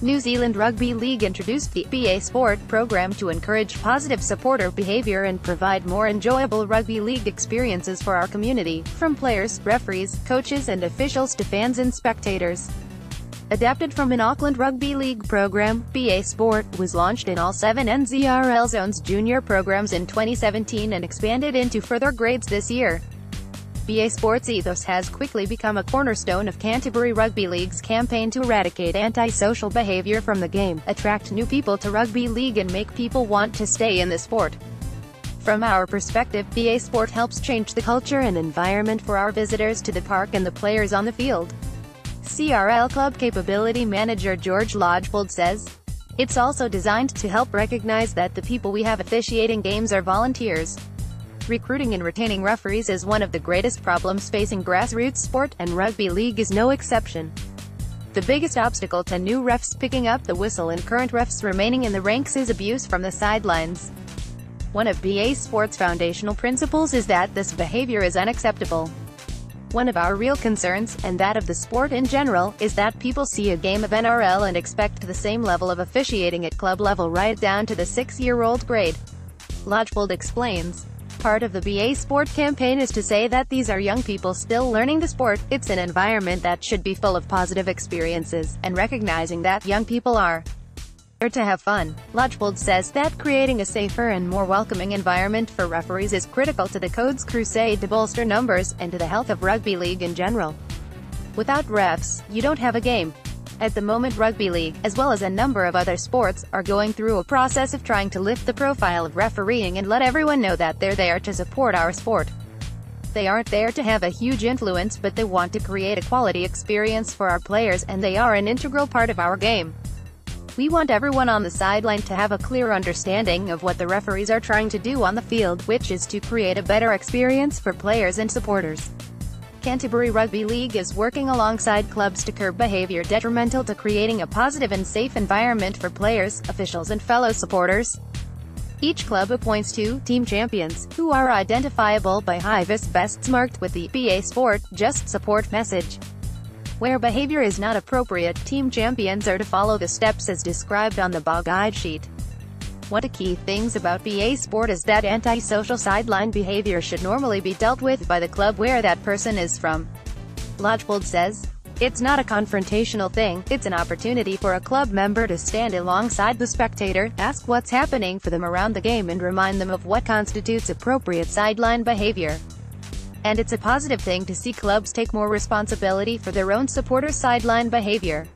New Zealand Rugby League introduced the BA Sport program to encourage positive supporter behaviour and provide more enjoyable rugby league experiences for our community, from players, referees, coaches and officials to fans and spectators. Adapted from an Auckland Rugby League program, BA Sport was launched in all 7 NZRL zones junior programs in 2017 and expanded into further grades this year. BA Sport's ethos has quickly become a cornerstone of Canterbury Rugby League's campaign to eradicate antisocial behaviour from the game, attract new people to rugby league and make people want to stay in the sport. From our perspective, BA Sport helps change the culture and environment for our visitors to the park and the players on the field. CRL Club Capability Manager George Lodgefold says, "It's also designed to help recognize that the people we have officiating games are volunteers. Recruiting and retaining referees is one of the greatest problems facing grassroots sport, and rugby league is no exception. The biggest obstacle to new refs picking up the whistle and current refs remaining in the ranks is abuse from the sidelines. One of BA Sport's foundational principles is that this behavior is unacceptable. One of our real concerns, and that of the sport in general, is that people see a game of NRL and expect the same level of officiating at club level right down to the 6-year-old grade." Lodgefold explains, "Part of the BA Sport campaign is to say that these are young people still learning the sport. It's an environment that should be full of positive experiences, and recognizing that young people are there to have fun." Lodgefold says that creating a safer and more welcoming environment for referees is critical to the code's crusade to bolster numbers, and to the health of rugby league in general. "Without refs, you don't have a game." At the moment, rugby league, as well as a number of other sports, are going through a process of trying to lift the profile of refereeing and let everyone know that they're there to support our sport. They aren't there to have a huge influence, but they want to create a quality experience for our players, and they are an integral part of our game. We want everyone on the sideline to have a clear understanding of what the referees are trying to do on the field, which is to create a better experience for players and supporters. Canterbury Rugby League is working alongside clubs to curb behaviour detrimental to creating a positive and safe environment for players, officials and fellow supporters. Each club appoints 2 team champions, who are identifiable by high-vis vests marked with the BA Sport Just Support message. Where behaviour is not appropriate, team champions are to follow the steps as described on the BA guide sheet. One of the key things about BA Sport is that antisocial sideline behaviour should normally be dealt with by the club where that person is from. Lodgefold says, "It's not a confrontational thing, it's an opportunity for a club member to stand alongside the spectator, ask what's happening for them around the game and remind them of what constitutes appropriate sideline behaviour. And it's a positive thing to see clubs take more responsibility for their own supporters' sideline behaviour.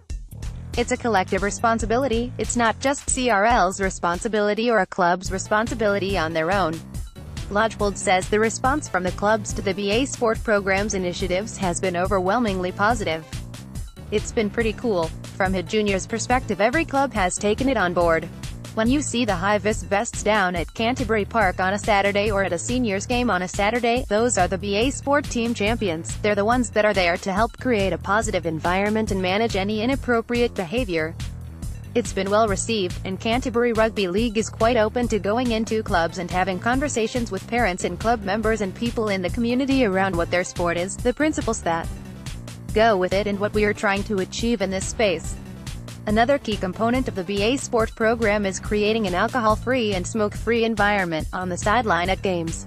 It's a collective responsibility, it's not just CRL's responsibility or a club's responsibility on their own." Lodgefold says the response from the clubs to the BA Sport program's initiatives has been overwhelmingly positive. "It's been pretty cool. From a junior's perspective, every club has taken it on board. When you see the high-vis vests down at Canterbury Park on a Saturday or at a seniors game on a Saturday, those are the BA Sport team champions. They're the ones that are there to help create a positive environment and manage any inappropriate behaviour." It's been well received, and Canterbury Rugby League is quite open to going into clubs and having conversations with parents and club members and people in the community around what their sport is, the principles that go with it, and what we are trying to achieve in this space. Another key component of the BA Sport program is creating an alcohol-free and smoke-free environment on the sideline at games.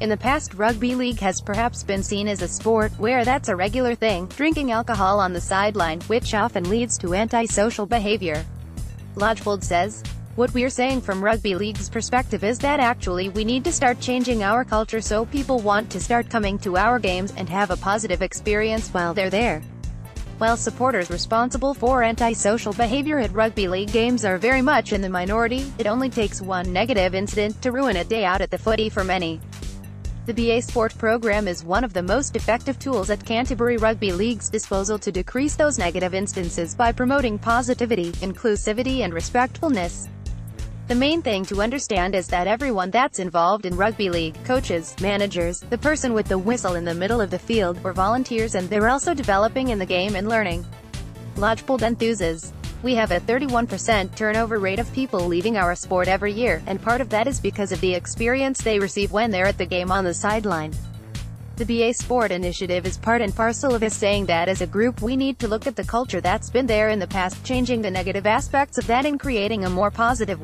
In the past, rugby league has perhaps been seen as a sport where that's a regular thing, drinking alcohol on the sideline, which often leads to antisocial behaviour. Lodgefold says, "What we're saying from rugby league's perspective is that actually we need to start changing our culture so people want to start coming to our games and have a positive experience while they're there." While supporters responsible for antisocial behaviour at rugby league games are very much in the minority, it only takes one negative incident to ruin a day out at the footy for many. The BA Sport program is one of the most effective tools at Canterbury Rugby League's disposal to decrease those negative instances by promoting positivity, inclusivity and respectfulness. The main thing to understand is that everyone that's involved in rugby league, coaches, managers, the person with the whistle in the middle of the field, or volunteers, and they're also developing in the game and learning. Lodgefold enthuses, "We have a 31% turnover rate of people leaving our sport every year, and part of that is because of the experience they receive when they're at the game on the sideline. The BA Sport initiative is part and parcel of us saying that as a group we need to look at the culture that's been there in the past, changing the negative aspects of that and creating a more positive